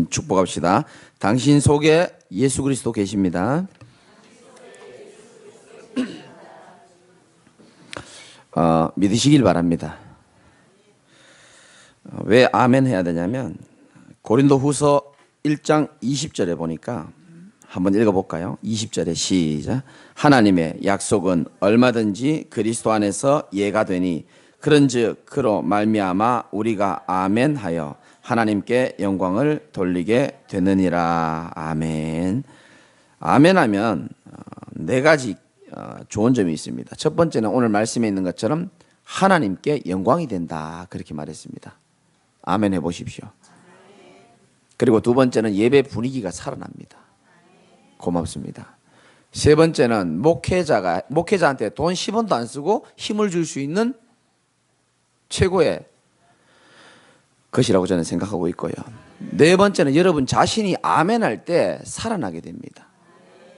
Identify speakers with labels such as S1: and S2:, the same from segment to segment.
S1: 축복합시다. 당신 속에 예수 그리스도 계십니다. 믿으시길 바랍니다. 왜 아멘 해야 되냐면 고린도후서 1장 20절에 보니까 한번 읽어볼까요? 20절에 시작. 하나님의 약속은 얼마든지 그리스도 안에서 예가 되니 그런즉 그로 말미암아 우리가 아멘하여 하나님께 영광을 돌리게 되느니라. 아멘. 아멘하면 네 가지 좋은 점이 있습니다. 첫 번째는 오늘 말씀에 있는 것처럼 하나님께 영광이 된다, 그렇게 말했습니다. 아멘 해보십시오. 그리고 두 번째는 예배 분위기가 살아납니다. 고맙습니다. 세 번째는 목회자한테 돈 10원도 안 쓰고 힘을 줄 수 있는 최고의 것이라고 저는 생각하고 있고요. 네 번째는 여러분 자신이 아멘할 때 살아나게 됩니다.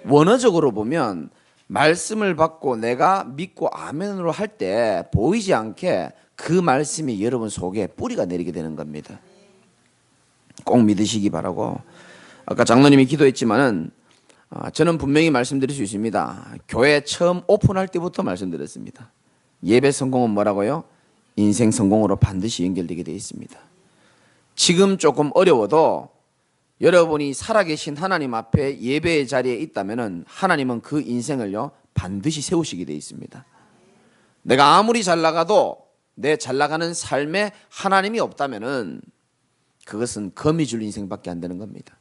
S1: 원어적으로 보면 말씀을 받고 내가 믿고 아멘으로 할 때 보이지 않게 그 말씀이 여러분 속에 뿌리가 내리게 되는 겁니다. 꼭 믿으시기 바라고. 아까 장로님이 기도했지만은 저는 분명히 말씀드릴 수 있습니다. 교회 처음 오픈할 때부터 말씀드렸습니다. 예배 성공은 뭐라고요? 인생 성공으로 반드시 연결되게 되어 있습니다. 지금 조금 어려워도 여러분이 살아계신 하나님 앞에 예배의 자리에 있다면 하나님은 그 인생을요 반드시 세우시게 되어 있습니다. 내가 아무리 잘 나가도 내 잘 나가는 삶에 하나님이 없다면 그것은 거미줄 인생밖에 안 되는 겁니다.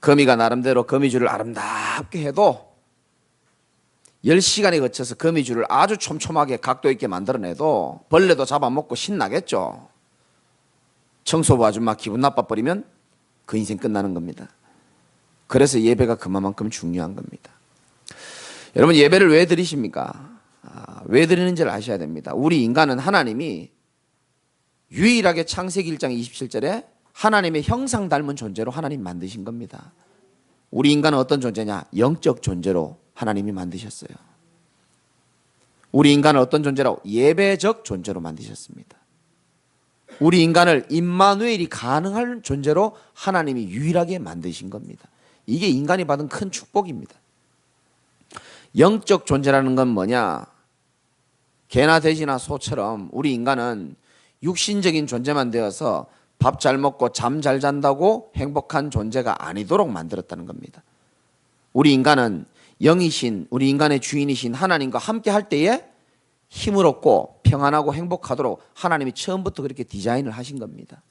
S1: 거미가 나름대로 거미줄을 아름답게 해도 10시간에 거쳐서 거미줄을 아주 촘촘하게 각도 있게 만들어내도 벌레도 잡아먹고 신나겠죠. 청소부 아줌마 기분 나빠버리면 그 인생 끝나는 겁니다. 그래서 예배가 그만큼 중요한 겁니다. 여러분 예배를 왜 드리십니까? 왜 드리는지를 아셔야 됩니다. 우리 인간은 하나님이 유일하게 창세기 1장 27절에 하나님의 형상 닮은 존재로 하나님 만드신 겁니다. 우리 인간은 어떤 존재냐? 영적 존재로 하나님이 만드셨어요. 우리 인간은 어떤 존재라고? 예배적 존재로 만드셨습니다. 우리 인간을 임마누엘이 가능한 존재로 하나님이 유일하게 만드신 겁니다. 이게 인간이 받은 큰 축복입니다. 영적 존재라는 건 뭐냐? 개나 돼지나 소처럼 우리 인간은 육신적인 존재만 되어서 밥 잘 먹고 잠 잘 잔다고 행복한 존재가 아니도록 만들었다는 겁니다. 우리 인간은 영이신, 우리 인간의 주인이신 하나님과 함께 할 때에 힘을 얻고 평안하고 행복하도록 하나님이 처음부터 그렇게 디자인을 하신 겁니다.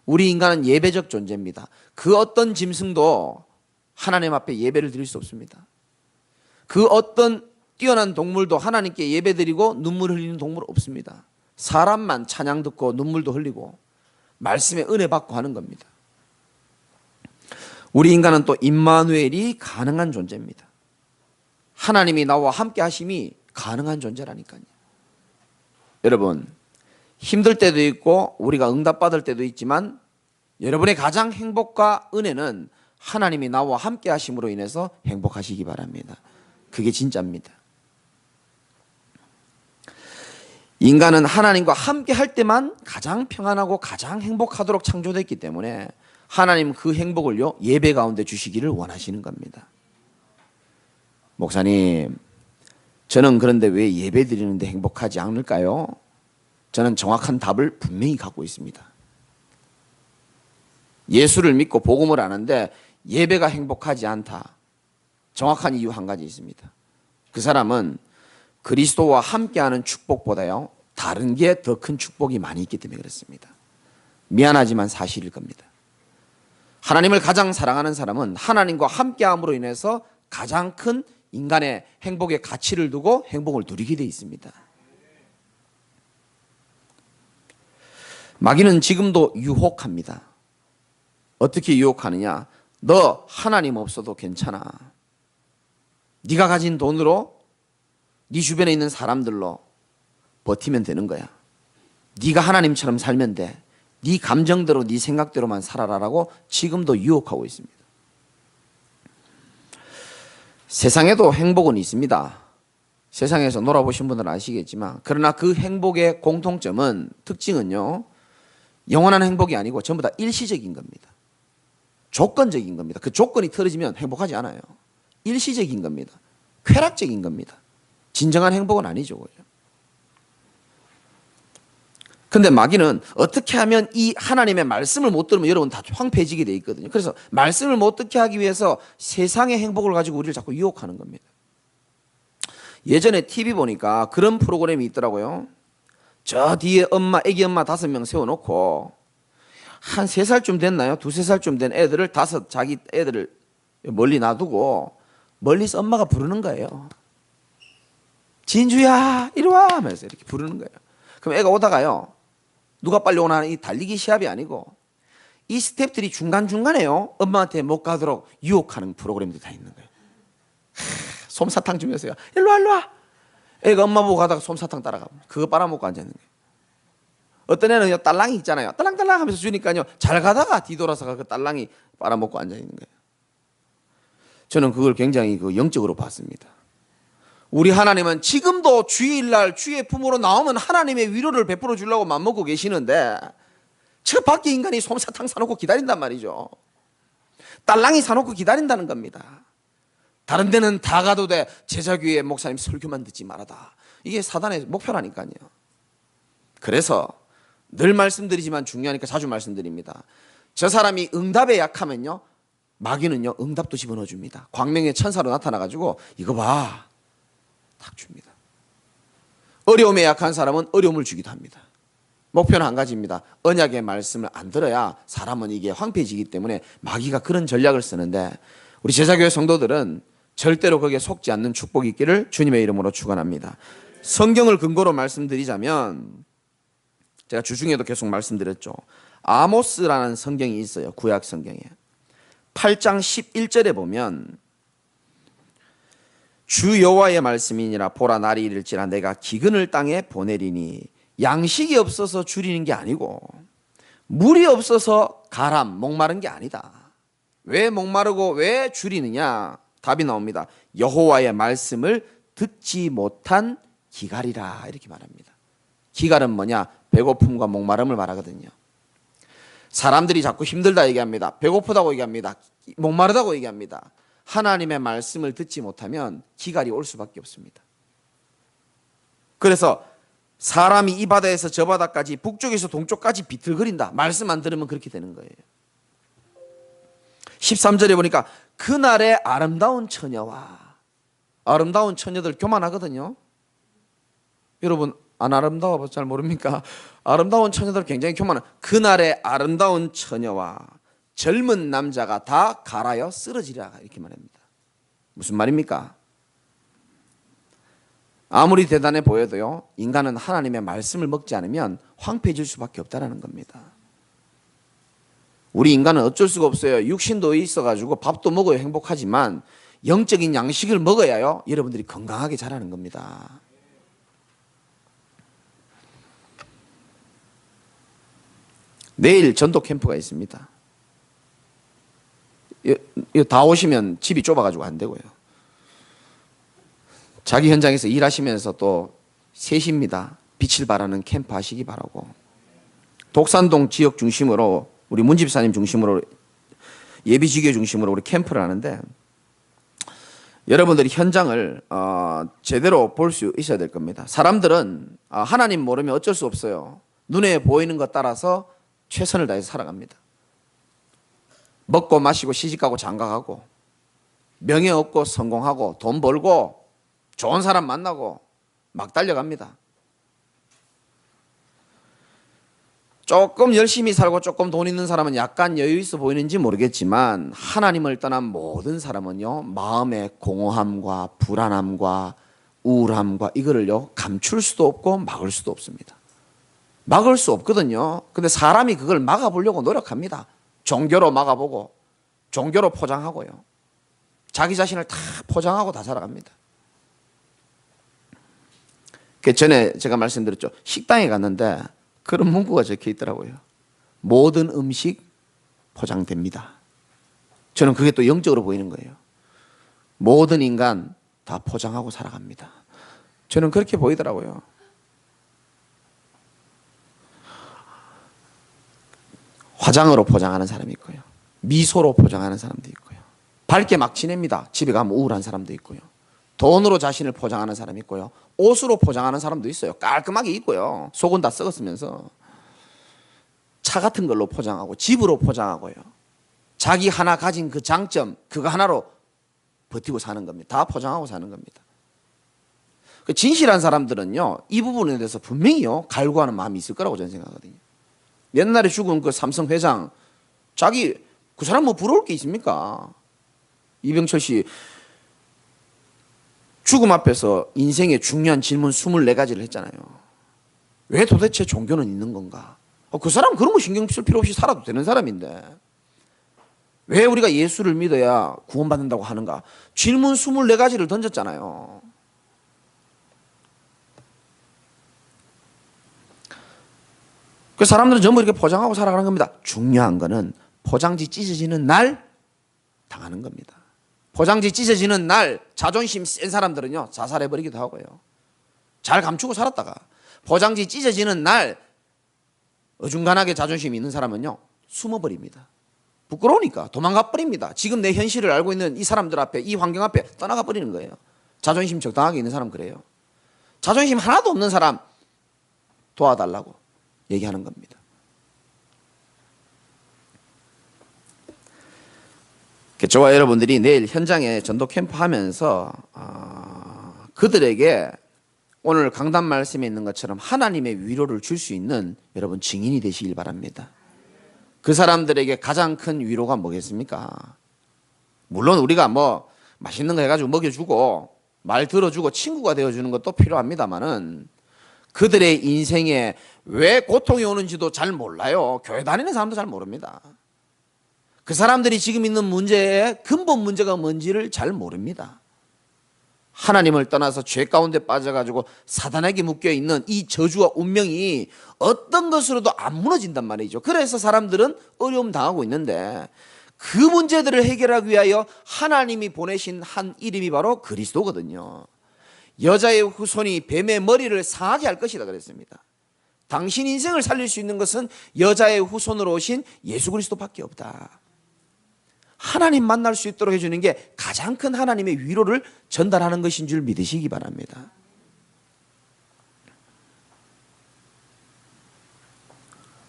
S1: 우리 인간은 예배적 존재입니다. 그 어떤 짐승도 하나님 앞에 예배를 드릴 수 없습니다. 그 어떤 뛰어난 동물도 하나님께 예배드리고 눈물 흘리는 동물 없습니다. 사람만 찬양 듣고 눈물도 흘리고 말씀의 은혜 받고 하는 겁니다. 우리 인간은 또 임마누엘이 가능한 존재입니다. 하나님이 나와 함께 하심이 가능한 존재라니까요. 여러분 힘들 때도 있고 우리가 응답받을 때도 있지만 여러분의 가장 행복과 은혜는 하나님이 나와 함께 하심으로 인해서 행복하시기 바랍니다. 그게 진짜입니다. 인간은 하나님과 함께 할 때만 가장 평안하고 가장 행복하도록 창조됐기 때문에 하나님 그 행복을요 예배 가운데 주시기를 원하시는 겁니다. 목사님, 저는 그런데 왜 예배 드리는데 행복하지 않을까요? 저는 정확한 답을 분명히 갖고 있습니다. 예수를 믿고 복음을 아는데 예배가 행복하지 않다. 정확한 이유 한 가지 있습니다. 그 사람은 그리스도와 함께하는 축복보다요 다른 게 더 큰 축복이 많이 있기 때문에 그렇습니다. 미안하지만 사실일 겁니다. 하나님을 가장 사랑하는 사람은 하나님과 함께함으로 인해서 가장 큰 인간의 행복의 가치를 두고 행복을 누리게 되어 있습니다. 마귀는 지금도 유혹합니다. 어떻게 유혹하느냐? 너 하나님 없어도 괜찮아. 네가 가진 돈으로 네 주변에 있는 사람들로 버티면 되는 거야. 네가 하나님처럼 살면 돼. 네 감정대로 네 생각대로만 살아라라고 지금도 유혹하고 있습니다. 세상에도 행복은 있습니다. 세상에서 놀아보신 분들은 아시겠지만 그러나 그 행복의 공통점은 특징은요 영원한 행복이 아니고 전부 다 일시적인 겁니다. 조건적인 겁니다. 그 조건이 틀어지면 행복하지 않아요. 일시적인 겁니다. 쾌락적인 겁니다. 진정한 행복은 아니죠. 근데 마귀는 어떻게 하면 이 하나님의 말씀을 못 들으면 여러분 다 황폐해지게 돼 있거든요. 그래서 말씀을 못 듣게 하기 위해서 세상의 행복을 가지고 우리를 자꾸 유혹하는 겁니다. 예전에 TV 보니까 그런 프로그램이 있더라고요. 저 뒤에 엄마, 애기 엄마 5명 세워놓고 한 3살쯤 됐나요? 2~3살쯤 된 애들을 자기 애들을 멀리 놔두고 멀리서 엄마가 부르는 거예요. 진주야 이리 와 하면서 이렇게 부르는 거예요. 그럼 애가 오다가요, 누가 빨리 오나 하는 이 달리기 시합이 아니고 이 스태프들이 중간중간에요 엄마한테 못 가도록 유혹하는 프로그램들이 다 있는 거예요. 솜사탕 주면서요, 일로 와 일로 와. 애가 엄마 보고 가다가 솜사탕 따라가고 그거 빨아먹고 앉아있는 거예요. 어떤 애는 딸랑이 있잖아요, 딸랑딸랑 하면서 주니까요 잘 가다가 뒤돌아서 그 딸랑이 빨아먹고 앉아있는 거예요. 저는 그걸 굉장히 영적으로 봤습니다. 우리 하나님은 지금도 주일날 주의 품으로 나오면 하나님의 위로를 베풀어 주려고 맘먹고 계시는데 저 밖에 인간이 솜사탕 사놓고 기다린단 말이죠. 딸랑이 사놓고 기다린다는 겁니다. 다른 데는 다 가도 돼, 제자교회 목사님 설교만 듣지 말아다. 이게 사단의 목표라니까요. 그래서 늘 말씀드리지만 중요하니까 자주 말씀드립니다. 저 사람이 응답에 약하면요 마귀는요 응답도 집어넣어 줍니다. 광명의 천사로 나타나가지고 이거 봐 탁 줍니다. 어려움에 약한 사람은 어려움을 주기도 합니다. 목표는 한 가지입니다. 언약의 말씀을 안 들어야 사람은 이게 황폐해지기 때문에 마귀가 그런 전략을 쓰는데 우리 제자교회 성도들은 절대로 거기에 속지 않는 축복이 있기를 주님의 이름으로 축원합니다. 성경을 근거로 말씀드리자면 제가 주중에도 계속 말씀드렸죠. 아모스라는 성경이 있어요. 구약 성경에 8장 11절에 보면 주 여호와의 말씀이니라. 보라 날이 이를지라 내가 기근을 땅에 보내리니 양식이 없어서 줄이는 게 아니고 물이 없어서 가람 목마른 게 아니다. 왜 목마르고 왜 줄이느냐? 답이 나옵니다. 여호와의 말씀을 듣지 못한 기갈이라 이렇게 말합니다. 기갈은 뭐냐? 배고픔과 목마름을 말하거든요. 사람들이 자꾸 힘들다 얘기합니다. 배고프다고 얘기합니다. 목마르다고 얘기합니다. 하나님의 말씀을 듣지 못하면 기갈이 올 수밖에 없습니다. 그래서 사람이 이 바다에서 저 바다까지 북쪽에서 동쪽까지 비틀거린다. 말씀 안 들으면 그렇게 되는 거예요. 13절에 보니까 그날의 아름다운 처녀와 아름다운 처녀들 교만하거든요. 여러분 안 아름다워 잘 모릅니까? 아름다운 처녀들 굉장히 교만한 그날의 아름다운 처녀와 젊은 남자가 다 갈아여 쓰러지리라 이렇게 말합니다. 무슨 말입니까? 아무리 대단해 보여도요 인간은 하나님의 말씀을 먹지 않으면 황폐해질 수밖에 없다는 겁니다. 우리 인간은 어쩔 수가 없어요. 육신도 있어가지고 밥도 먹어야 행복하지만 영적인 양식을 먹어야요 여러분들이 건강하게 자라는 겁니다. 내일 전도 캠프가 있습니다. 다 오시면 집이 좁아가지고 안 되고요. 자기 현장에서 일하시면서 또 3시입니다. 빛을 발하는 캠프 하시기 바라고. 독산동 지역 중심으로 우리 문집사님 중심으로 예비지교 중심으로 우리 캠프를 하는데 여러분들이 현장을 제대로 볼 수 있어야 될 겁니다. 사람들은 하나님 모르면 어쩔 수 없어요. 눈에 보이는 것 따라서 최선을 다해서 살아갑니다. 먹고 마시고 시집가고 장가가고 명예 얻고 성공하고 돈 벌고 좋은 사람 만나고 막 달려갑니다. 조금 열심히 살고 조금 돈 있는 사람은 약간 여유 있어 보이는지 모르겠지만 하나님을 떠난 모든 사람은요 마음의 공허함과 불안함과 우울함과 이거를요 감출 수도 없고 막을 수도 없습니다. 막을 수 없거든요. 근데 사람이 그걸 막아보려고 노력합니다. 종교로 막아보고 종교로 포장하고요. 자기 자신을 다 포장하고 다 살아갑니다. 그 전에 제가 말씀드렸죠. 식당에 갔는데 그런 문구가 적혀 있더라고요. 모든 음식 포장됩니다. 저는 그게 또 영적으로 보이는 거예요. 모든 인간 다 포장하고 살아갑니다. 저는 그렇게 보이더라고요. 화장으로 포장하는 사람이 있고요. 미소로 포장하는 사람도 있고요. 밝게 막 지냅니다. 집에 가면 우울한 사람도 있고요. 돈으로 자신을 포장하는 사람이 있고요. 옷으로 포장하는 사람도 있어요. 깔끔하게 입고요. 속은 다 썩었으면서 차 같은 걸로 포장하고 집으로 포장하고요. 자기 하나 가진 그 장점 그거 하나로 버티고 사는 겁니다. 다 포장하고 사는 겁니다. 그 진실한 사람들은요, 이 부분에 대해서 분명히요 갈구하는 마음이 있을 거라고 저는 생각하거든요. 옛날에 죽은 그 삼성 회장, 자기 그 사람 뭐 부러울 게 있습니까? 이병철 씨 죽음 앞에서 인생의 중요한 질문 24가지를 했잖아요. 왜 도대체 종교는 있는 건가? 그 사람 그런 거 신경 쓸 필요 없이 살아도 되는 사람인데 왜 우리가 예수를 믿어야 구원받는다고 하는가? 질문 24가지를 던졌잖아요. 그 사람들은 전부 이렇게 포장하고 살아가는 겁니다. 중요한 거는 포장지 찢어지는 날 당하는 겁니다. 포장지 찢어지는 날 자존심 센 사람들은요 자살해버리기도 하고요. 잘 감추고 살았다가 포장지 찢어지는 날 어중간하게 자존심이 있는 사람은요 숨어버립니다. 부끄러우니까 도망가 버립니다. 지금 내 현실을 알고 있는 이 사람들 앞에, 이 환경 앞에 떠나가 버리는 거예요. 자존심 적당하게 있는 사람 그래요. 자존심 하나도 없는 사람 도와달라고 얘기하는 겁니다. 저와 여러분들이 내일 현장에 전도 캠프 하면서 그들에게 오늘 강단 말씀에 있는 것처럼 하나님의 위로를 줄 수 있는 여러분 증인이 되시길 바랍니다. 그 사람들에게 가장 큰 위로가 뭐겠습니까? 물론 우리가 뭐 맛있는 거 해가지고 먹여주고 말 들어주고 친구가 되어주는 것도 필요합니다만은 그들의 인생에 왜 고통이 오는지도 잘 몰라요. 교회 다니는 사람도 잘 모릅니다. 그 사람들이 지금 있는 문제의 근본 문제가 뭔지를 잘 모릅니다. 하나님을 떠나서 죄 가운데 빠져가지고 사단에게 묶여있는 이 저주와 운명이 어떤 것으로도 안 무너진단 말이죠. 그래서 사람들은 어려움 당하고 있는데 그 문제들을 해결하기 위하여 하나님이 보내신 한 이름이 바로 그리스도거든요. 여자의 후손이 뱀의 머리를 상하게 할 것이다 그랬습니다. 당신 인생을 살릴 수 있는 것은 여자의 후손으로 오신 예수 그리스도밖에 없다. 하나님 만날 수 있도록 해주는 게 가장 큰 하나님의 위로를 전달하는 것인 줄 믿으시기 바랍니다.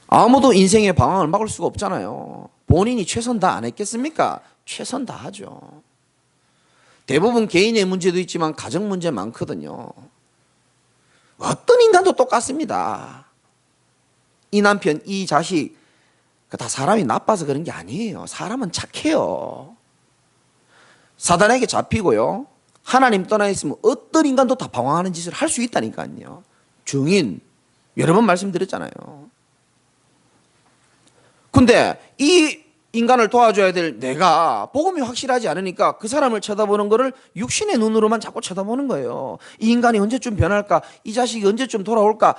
S1: 아무도 인생의 방황을 막을 수가 없잖아요. 본인이 최선 다 안 했겠습니까? 최선 다 하죠. 대부분 개인의 문제도 있지만 가정 문제 많거든요. 어떤 인간도 똑같습니다. 이 남편, 이 자식 다 사람이 나빠서 그런 게 아니에요. 사람은 착해요. 사단에게 잡히고요. 하나님 떠나 있으면 어떤 인간도 다 방황하는 짓을 할 수 있다니까요. 증인 여러 번 말씀드렸잖아요. 근데 이 인간을 도와줘야 될 내가 복음이 확실하지 않으니까 그 사람을 쳐다보는 거를 육신의 눈으로만 자꾸 쳐다보는 거예요. 이 인간이 언제쯤 변할까? 이 자식이 언제쯤 돌아올까?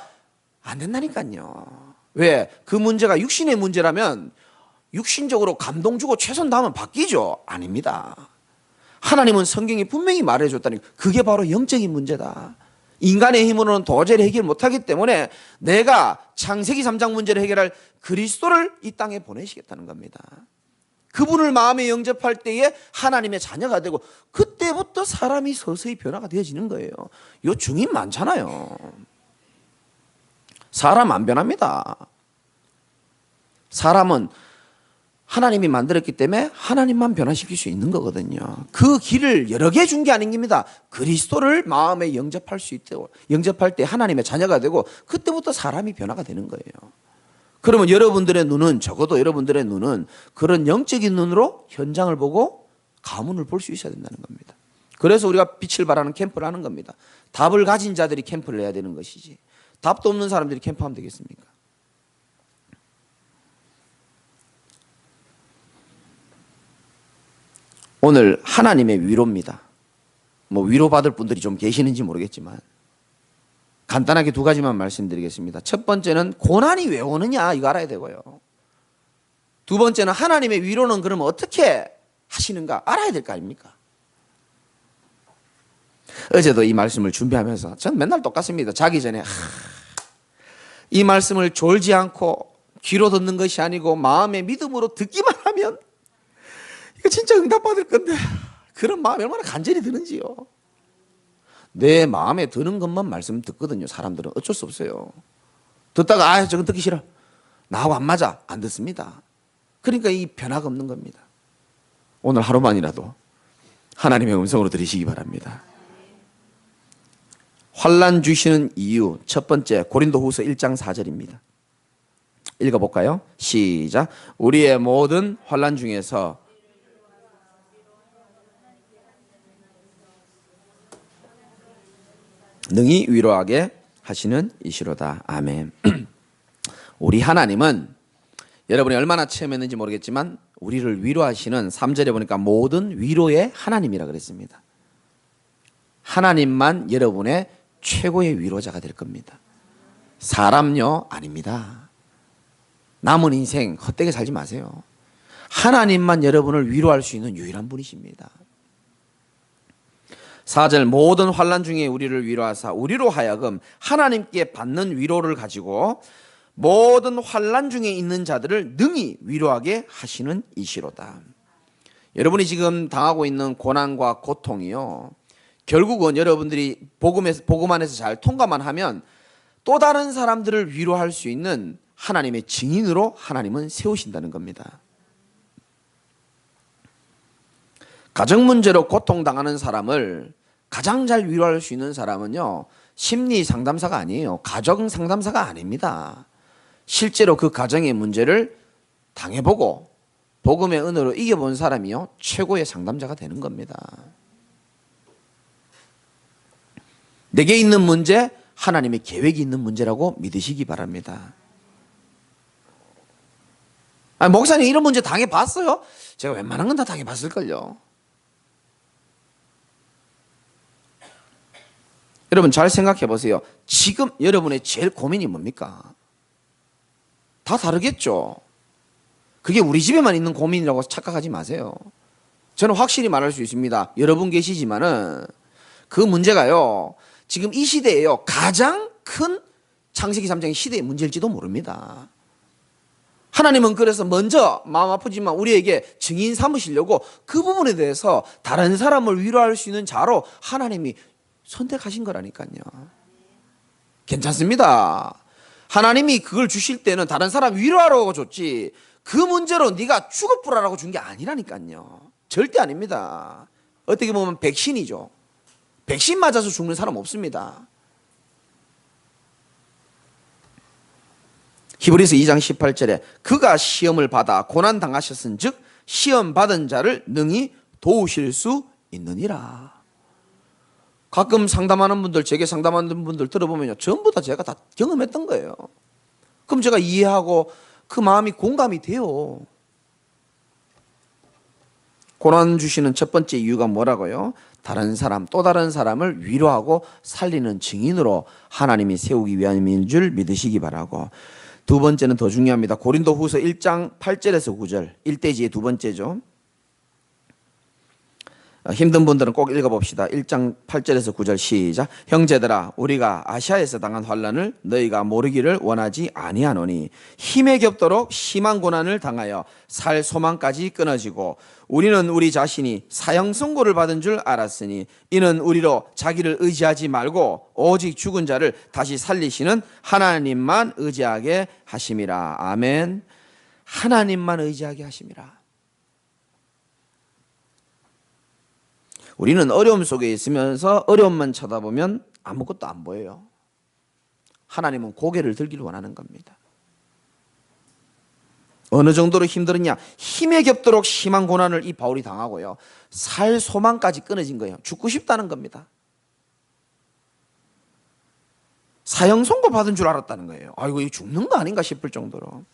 S1: 안 된다니까요. 왜? 그 문제가 육신의 문제라면 육신적으로 감동 주고 최선 다하면 바뀌죠? 아닙니다. 하나님은 성경이 분명히 말해줬다니 그게 바로 영적인 문제다. 인간의 힘으로는 도저히 해결 못하기 때문에 내가 창세기 3장 문제를 해결할 그리스도를 이 땅에 보내시겠다는 겁니다. 그분을 마음에 영접할 때에 하나님의 자녀가 되고 그때부터 사람이 서서히 변화가 되어지는 거예요. 요 증인 많잖아요. 사람 안 변합니다. 사람은 하나님이 만들었기 때문에 하나님만 변화시킬 수 있는 거거든요. 그 길을 여러 개 준 게 아닌 겁니다. 그리스도를 마음에 영접할 수 있도록 영접할 때 하나님의 자녀가 되고 그때부터 사람이 변화가 되는 거예요. 그러면 여러분들의 눈은 적어도 여러분들의 눈은 그런 영적인 눈으로 현장을 보고 가문을 볼 수 있어야 된다는 겁니다. 그래서 우리가 빛을 발하는 캠프를 하는 겁니다. 답을 가진 자들이 캠프를 해야 되는 것이지 답도 없는 사람들이 캠프하면 되겠습니까? 오늘 하나님의 위로입니다. 뭐 위로받을 분들이 좀 계시는지 모르겠지만 간단하게 두 가지만 말씀드리겠습니다. 첫 번째는 고난이 왜 오느냐 이거 알아야 되고요. 두 번째는 하나님의 위로는 그럼 어떻게 하시는가 알아야 될 거 아닙니까? 어제도 이 말씀을 준비하면서 저는 맨날 똑같습니다. 자기 전에 이 말씀을 졸지 않고 귀로 듣는 것이 아니고 마음의 믿음으로 듣기만 하면 이거 진짜 응답받을 건데, 그런 마음이 얼마나 간절히 드는지요. 내 마음에 드는 것만 말씀 듣거든요. 사람들은 어쩔 수 없어요. 듣다가 저건 듣기 싫어, 나하고 안 맞아, 안 듣습니다. 그러니까 이 변화가 없는 겁니다. 오늘 하루만이라도 하나님의 음성으로 들으시기 바랍니다. 환난 주시는 이유, 첫 번째 고린도후서 1장 4절입니다. 읽어볼까요? 시작. 우리의 모든 환난 중에서 능히 위로하게 하시는 이시로다. 아멘. 우리 하나님은 여러분이 얼마나 체험했는지 모르겠지만 우리를 위로하시는, 3절에 보니까 모든 위로의 하나님이라 그랬습니다. 하나님만 여러분의 최고의 위로자가 될 겁니다. 사람요? 아닙니다. 남은 인생 헛되게 살지 마세요. 하나님만 여러분을 위로할 수 있는 유일한 분이십니다. 4절 모든 환난 중에 우리를 위로하사 우리로 하여금 하나님께 받는 위로를 가지고 모든 환난 중에 있는 자들을 능히 위로하게 하시는 이시로다. 여러분이 지금 당하고 있는 고난과 고통이요, 결국은 여러분들이 복음 안에서 잘 통과만 하면 또 다른 사람들을 위로할 수 있는 하나님의 증인으로 하나님은 세우신다는 겁니다. 가정 문제로 고통당하는 사람을 가장 잘 위로할 수 있는 사람은요, 심리 상담사가 아니에요. 가정 상담사가 아닙니다. 실제로 그 가정의 문제를 당해보고 복음의 은혜로 이겨본 사람이요, 최고의 상담자가 되는 겁니다. 내게 있는 문제, 하나님의 계획이 있는 문제라고 믿으시기 바랍니다. 목사님 이런 문제 당해봤어요? 제가 웬만한 건 다 당해봤을걸요. 여러분 잘 생각해 보세요. 지금 여러분의 제일 고민이 뭡니까? 다 다르겠죠. 그게 우리 집에만 있는 고민이라고 착각하지 마세요. 저는 확실히 말할 수 있습니다. 여러분 계시지만은 그 문제가요, 지금 이 시대에요, 가장 큰 창세기 3장의 시대의 문제일지도 모릅니다. 하나님은 그래서 먼저 마음 아프지만 우리에게 증인 삼으시려고 그 부분에 대해서 다른 사람을 위로할 수 있는 자로 하나님이 선택하신 거라니까요. 괜찮습니다. 하나님이 그걸 주실 때는 다른 사람 위로하라고 줬지, 그 문제로 네가 죽어보라라고 준 게 아니라니까요. 절대 아닙니다. 어떻게 보면 백신이죠. 백신 맞아서 죽는 사람 없습니다. 히브리서 2장 18절에 그가 시험을 받아 고난 당하셨은 즉 시험 받은 자를 능히 도우실 수 있느니라. 가끔 상담하는 분들, 제게 상담하는 분들 들어보면요, 전부 다 제가 다 경험했던 거예요. 그럼 제가 이해하고 그 마음이 공감이 돼요. 고난 주시는 첫 번째 이유가 뭐라고요? 다른 사람, 또 다른 사람을 위로하고 살리는 증인으로 하나님이 세우기 위함인 줄 믿으시기 바라고, 두 번째는 더 중요합니다. 고린도후서 1장 8절에서 9절, 1대지의 두 번째죠. 힘든 분들은 꼭 읽어봅시다. 1장 8절에서 9절 시작. 형제들아 우리가 아시아에서 당한 환난을 너희가 모르기를 원하지 아니하노니 힘에 겹도록 심한 고난을 당하여 살 소망까지 끊어지고 우리는 우리 자신이 사형 선고를 받은 줄 알았으니 이는 우리로 자기를 의지하지 말고 오직 죽은 자를 다시 살리시는 하나님만 의지하게 하심이라. 아멘. 하나님만 의지하게 하심이라. 우리는 어려움 속에 있으면서 어려움만 쳐다보면 아무것도 안 보여요. 하나님은 고개를 들기를 원하는 겁니다. 어느 정도로 힘들었냐? 힘에 겹도록 심한 고난을 이 바울이 당하고요, 살 소망까지 끊어진 거예요. 죽고 싶다는 겁니다. 사형 선고 받은 줄 알았다는 거예요. 아이고 이거 죽는 거 아닌가 싶을 정도로.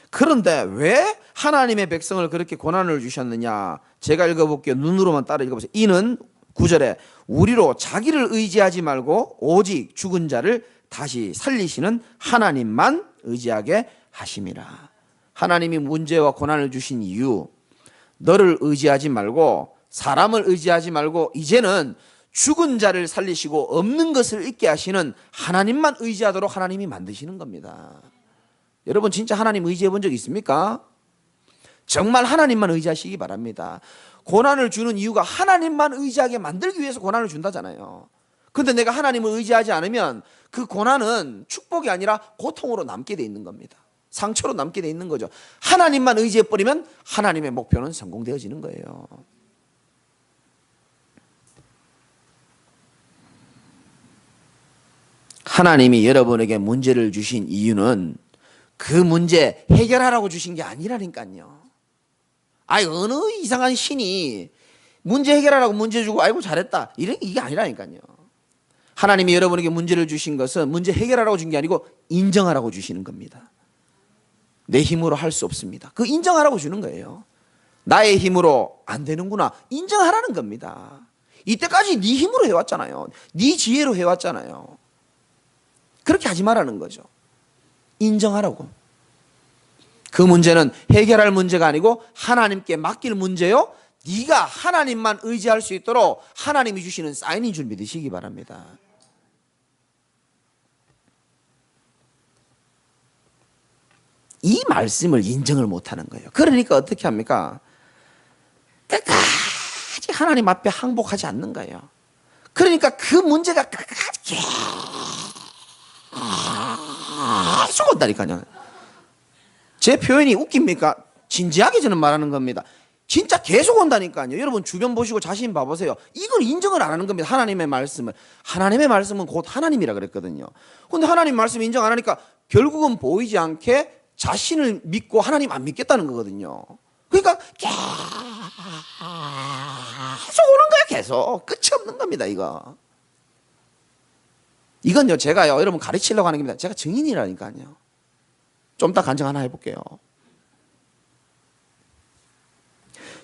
S1: 그런데 왜 하나님의 백성을 그렇게 고난을 주셨느냐? 제가 읽어볼게요. 눈으로만 따라 읽어보세요. 이는 9절에 우리로 자기를 의지하지 말고 오직 죽은 자를 다시 살리시는 하나님만 의지하게 하심이라. 하나님이 문제와 고난을 주신 이유, 너를 의지하지 말고 사람을 의지하지 말고 이제는 죽은 자를 살리시고 없는 것을 있게 하시는 하나님만 의지하도록 하나님이 만드시는 겁니다. 여러분 진짜 하나님 의지해 본 적 있습니까? 정말 하나님만 의지하시기 바랍니다. 고난을 주는 이유가 하나님만 의지하게 만들기 위해서 고난을 준다잖아요. 그런데 내가 하나님을 의지하지 않으면 그 고난은 축복이 아니라 고통으로 남게 돼 있는 겁니다. 상처로 남게 돼 있는 거죠. 하나님만 의지해 버리면 하나님의 목표는 성공되어지는 거예요. 하나님이 여러분에게 문제를 주신 이유는 그 문제 해결하라고 주신 게 아니라니까요. 어느 이상한 신이 문제 해결하라고 문제 주고 아이고 잘했다 이게 아니라니까요. 하나님이 여러분에게 문제를 주신 것은 문제 해결하라고 준 게 아니고 인정하라고 주시는 겁니다. 내 힘으로 할 수 없습니다. 그 인정하라고 주는 거예요. 나의 힘으로 안 되는구나 인정하라는 겁니다. 이때까지 네 힘으로 해왔잖아요. 네 지혜로 해왔잖아요. 그렇게 하지 말라는 거죠. 인정하라고. 그 문제는 해결할 문제가 아니고 하나님께 맡길 문제요. 네가 하나님만 의지할 수 있도록 하나님이 주시는 사인인 줄 믿으시기 바랍니다. 이 말씀을 인정을 못하는 거예요. 그러니까 어떻게 합니까? 끝까지 하나님 앞에 항복하지 않는 거예요. 그러니까 그 문제가 끝까지 계속 온다니까요. 제 표현이 웃깁니까? 진지하게 저는 말하는 겁니다. 진짜 계속 온다니까요. 여러분 주변 보시고 자신 봐보세요. 이걸 인정을 안 하는 겁니다. 하나님의 말씀을. 하나님의 말씀은 곧 하나님이라 그랬거든요. 그런데 하나님 말씀 인정 안 하니까 결국은 보이지 않게 자신을 믿고 하나님 안 믿겠다는 거거든요. 그러니까 계속 오는 거야. 계속. 끝이 없는 겁니다. 이건요 제가요 여러분 가르치려고 하는 겁니다. 제가 증인이라니까요. 좀 이따 간증 하나 해볼게요.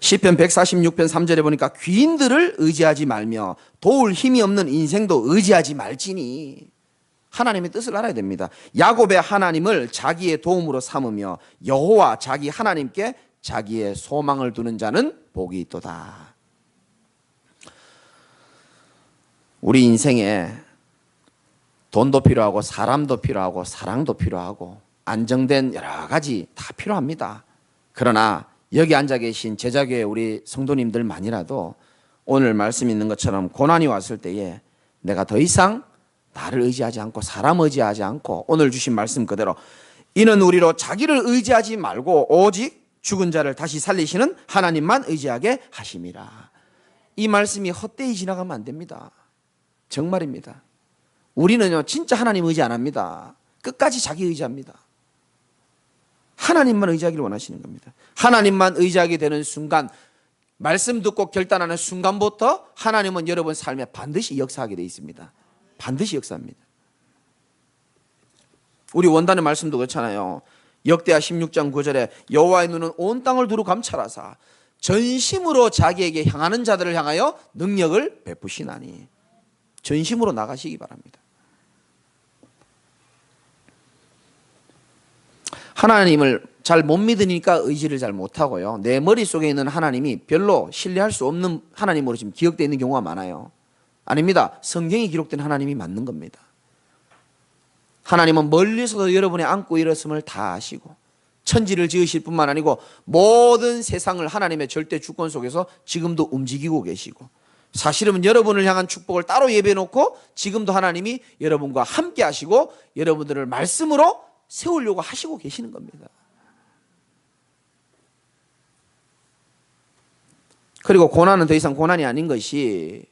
S1: 시편 146편 3절에 보니까 귀인들을 의지하지 말며 도울 힘이 없는 인생도 의지하지 말지니 하나님의 뜻을 알아야 됩니다. 야곱의 하나님을 자기의 도움으로 삼으며 여호와 자기 하나님께 자기의 소망을 두는 자는 복이 있도다. 우리 인생에 돈도 필요하고 사람도 필요하고 사랑도 필요하고 안정된 여러 가지 다 필요합니다. 그러나 여기 앉아 계신 제자교회 우리 성도님들만이라도 오늘 말씀 있는 것처럼 고난이 왔을 때에 내가 더 이상 나를 의지하지 않고 사람 의지하지 않고 오늘 주신 말씀 그대로 이는 우리로 자기를 의지하지 말고 오직 죽은 자를 다시 살리시는 하나님만 의지하게 하심이라. 이 말씀이 헛되이 지나가면 안 됩니다. 정말입니다. 우리는요 진짜 하나님 의지 안 합니다. 끝까지 자기 의지합니다. 하나님만 의지하기를 원하시는 겁니다. 하나님만 의지하게 되는 순간 말씀 듣고 결단하는 순간부터 하나님은 여러분 삶에 반드시 역사하게 되어 있습니다. 반드시 역사합니다. 우리 원단의 말씀도 그렇잖아요. 역대하 16장 9절에 여호와의 눈은 온 땅을 두루 감찰하사 전심으로 자기에게 향하는 자들을 향하여 능력을 베푸시나니 전심으로 나가시기 바랍니다. 하나님을 잘 못 믿으니까 의지를 잘 못하고요. 내 머릿속에 있는 하나님이 별로 신뢰할 수 없는 하나님으로 지금 기억되어 있는 경우가 많아요. 아닙니다. 성경에 기록된 하나님이 맞는 겁니다. 하나님은 멀리서도 여러분의 안고 일었음을 다 아시고 천지를 지으실 뿐만 아니고 모든 세상을 하나님의 절대 주권 속에서 지금도 움직이고 계시고 사실은 여러분을 향한 축복을 따로 예배해 놓고 지금도 하나님이 여러분과 함께 하시고 여러분들을 말씀으로 세우려고 하시고 계시는 겁니다. 그리고 고난은 더 이상 고난이 아닌 것이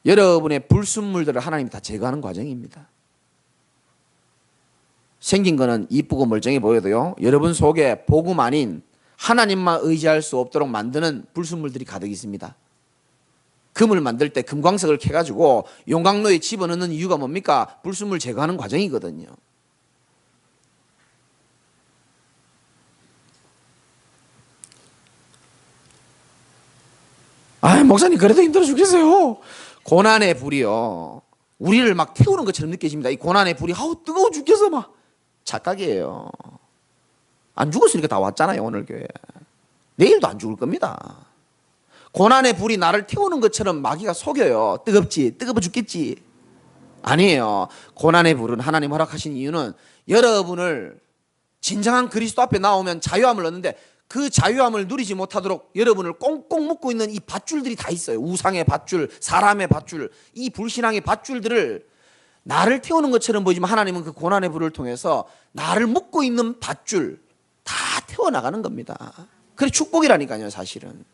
S1: 여러분의 불순물들을 하나님이 다 제거하는 과정입니다. 생긴 거는 이쁘고 멀쩡해 보여도요 여러분 속에 복음 아닌 하나님만 의지할 수 없도록 만드는 불순물들이 가득 있습니다. 금을 만들 때 금광석을 캐가지고 용광로에 집어넣는 이유가 뭡니까? 불순물 제거하는 과정이거든요. 목사님 그래도 힘들어 죽겠어요. 고난의 불이요 우리를 막 태우는 것처럼 느껴집니다. 이 고난의 불이 뜨거워 죽겠어 막 착각이에요. 안 죽었으니까 다 왔잖아요. 오늘 교회 내일도 안 죽을 겁니다. 고난의 불이 나를 태우는 것처럼 마귀가 속여요. 뜨겁지 뜨거워 죽겠지. 아니에요. 고난의 불은 하나님 허락하신 이유는 여러분을 진정한 그리스도 앞에 나오면 자유함을 얻는데 그 자유함을 누리지 못하도록 여러분을 꽁꽁 묶고 있는 이 밧줄들이 다 있어요. 우상의 밧줄, 사람의 밧줄, 이 불신앙의 밧줄들을 나를 태우는 것처럼 보이지만 하나님은 그 고난의 불을 통해서 나를 묶고 있는 밧줄 다 태워나가는 겁니다. 그래 축복이라니까요, 사실은.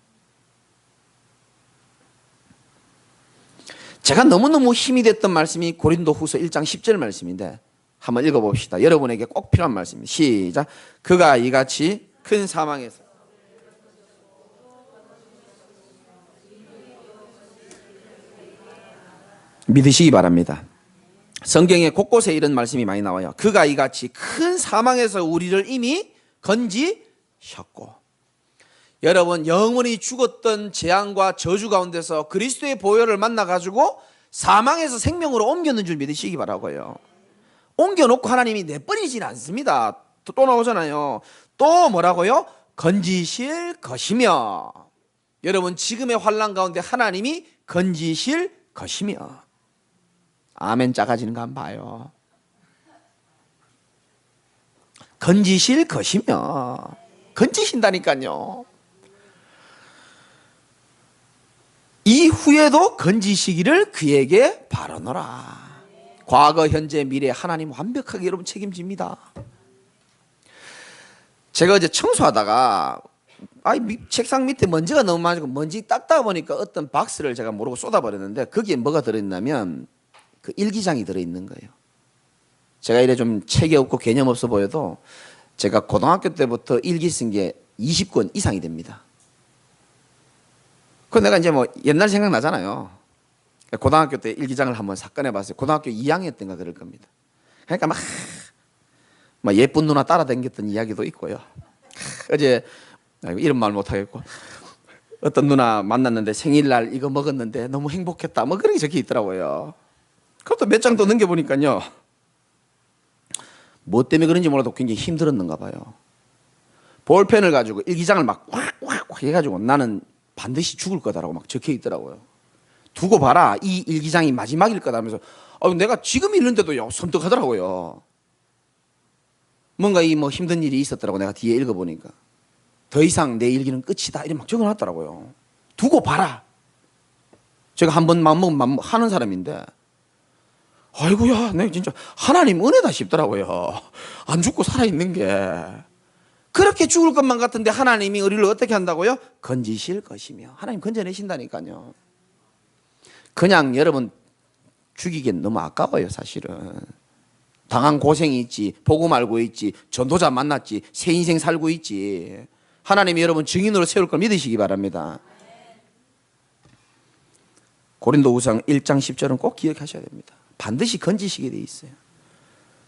S1: 제가 너무너무 힘이 됐던 말씀이 고린도후서 1장 10절 말씀인데 한번 읽어봅시다. 여러분에게 꼭 필요한 말씀입니다. 시작. 그가 이같이 큰 사망에서 믿으시기 바랍니다. 성경에 곳곳에 이런 말씀이 많이 나와요. 그가 이같이 큰 사망에서 우리를 이미 건지셨고, 여러분 영원히 죽었던 재앙과 저주 가운데서 그리스도의 보혈을 만나가지고 사망에서 생명으로 옮겼는 줄 믿으시기 바라고요. 옮겨놓고 하나님이 내버리진 않습니다. 또 나오잖아요. 또 뭐라고요? 건지실 것이며. 여러분 지금의 환난 가운데 하나님이 건지실 것이며. 아멘 작아지는 거 한번 봐요. 건지실 것이며. 건지신다니까요. 이후에도 건지시기를 그에게 바라노라. 과거, 현재, 미래 하나님 완벽하게 여러분 책임집니다. 제가 어제 청소하다가 책상 밑에 먼지가 너무 많아지고 먼지 닦다 보니까 어떤 박스를 제가 모르고 쏟아버렸는데 거기에 뭐가 들어있냐면 그 일기장이 들어있는 거예요. 제가 이래 좀 책이 없고 개념 없어 보여도 제가 고등학교 때부터 일기 쓴 게 20권 이상이 됩니다. 그 내가 이제 뭐 옛날 생각나잖아요. 고등학교 때 일기장을 한번 삭꺼내 봤어요. 고등학교 2학년 때인가 그럴 겁니다. 그러니까 막 예쁜 누나 따라다녔던 이야기도 있고요. 어제 이런 말 못하겠고 어떤 누나 만났는데 생일날 이거 먹었는데 너무 행복했다 뭐 그런 게 적혀 있더라고요. 그것도 몇 장 더 넘겨보니까요, 뭐 때문에 그런지 몰라도 굉장히 힘들었는가 봐요. 볼펜을 가지고 일기장을 막 확 해가지고 나는 반드시 죽을 거다라고 막 적혀 있더라고요. 두고 봐라, 이 일기장이 마지막일 거다 하면서 내가 지금 읽는데도 섬뜩하더라고요. 뭔가 이 뭐 힘든 일이 있었더라고. 내가 뒤에 읽어보니까 더 이상 내 일기는 끝이다 이렇게 막 적어놨더라고요. 두고 봐라. 제가 한번 마음먹으면 하는 사람인데 아이고야, 내가 진짜 하나님 은혜다 싶더라고요. 안 죽고 살아있는 게. 그렇게 죽을 것만 같은데 하나님이 우리를 어떻게 한다고요? 건지실 것이며. 하나님 건져내신다니까요. 그냥 여러분 죽이기엔 너무 아까워요. 사실은 당한 고생이 있지, 복음 알고 있지, 전도자 만났지, 새 인생 살고 있지. 하나님이 여러분 증인으로 세울 걸 믿으시기 바랍니다. 고린도후서 1장 10절은 꼭 기억하셔야 됩니다. 반드시 건지시게 돼 있어요.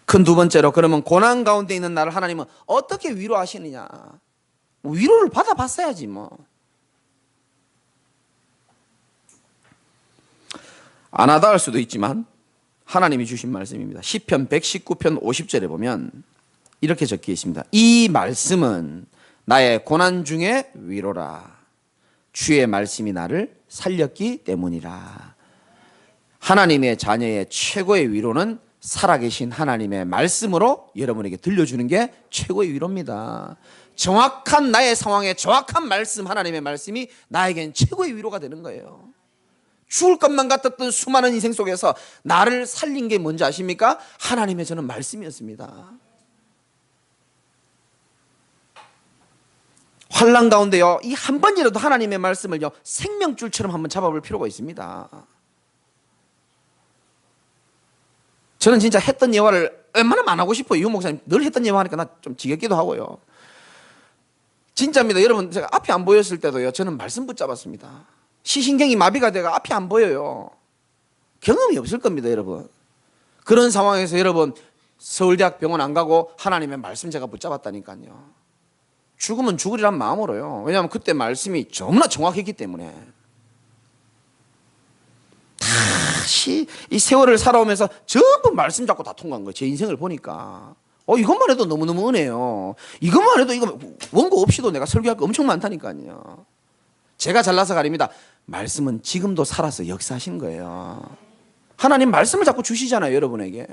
S1: 큰 두 번째로, 그러면 고난 가운데 있는 나를 하나님은 어떻게 위로하시느냐? 위로를 받아봤어야지 뭐. 안 하다 할 수도 있지만 하나님이 주신 말씀입니다. 시편 119편 50절에 보면 이렇게 적혀 있습니다. 이 말씀은 나의 고난 중에 위로라. 주의 말씀이 나를 살렸기 때문이라. 하나님의 자녀의 최고의 위로는 살아계신 하나님의 말씀으로 여러분에게 들려주는 게 최고의 위로입니다. 정확한 나의 상황에 정확한 말씀, 하나님의 말씀이 나에겐 최고의 위로가 되는 거예요. 죽을 것만 같았던 수많은 인생 속에서 나를 살린 게 뭔지 아십니까? 하나님의 저는 말씀이었습니다. 환난 가운데요, 이 한 번이라도 하나님의 말씀을요 생명줄처럼 한번 잡아볼 필요가 있습니다. 저는 진짜 했던 예화를 웬만하면 안 하고 싶어요. 유 목사님 늘 했던 예화 하니까 나 좀 지겹기도 하고요. 진짜입니다. 여러분, 제가 앞이 안 보였을 때도요, 저는 말씀 붙잡았습니다. 시신경이 마비가 돼가 앞이 안 보여요. 경험이 없을 겁니다, 여러분. 그런 상황에서 여러분 서울대학 병원 안 가고 하나님의 말씀 제가 붙잡았다니까요. 죽으면 죽으리란 마음으로요. 왜냐하면 그때 말씀이 너무나 정확했기 때문에. 다시 이 세월을 살아오면서 전부 말씀 잡고 다 통과한 거예요. 제 인생을 보니까 이것만 해도 너무너무 은혜요. 이것만 해도 이거 원고 없이도 내가 설교할 거 엄청 많다니까요. 제가 잘나서 가립니다. 말씀은 지금도 살아서 역사하신 거예요. 하나님 말씀을 자꾸 주시잖아요, 여러분에게.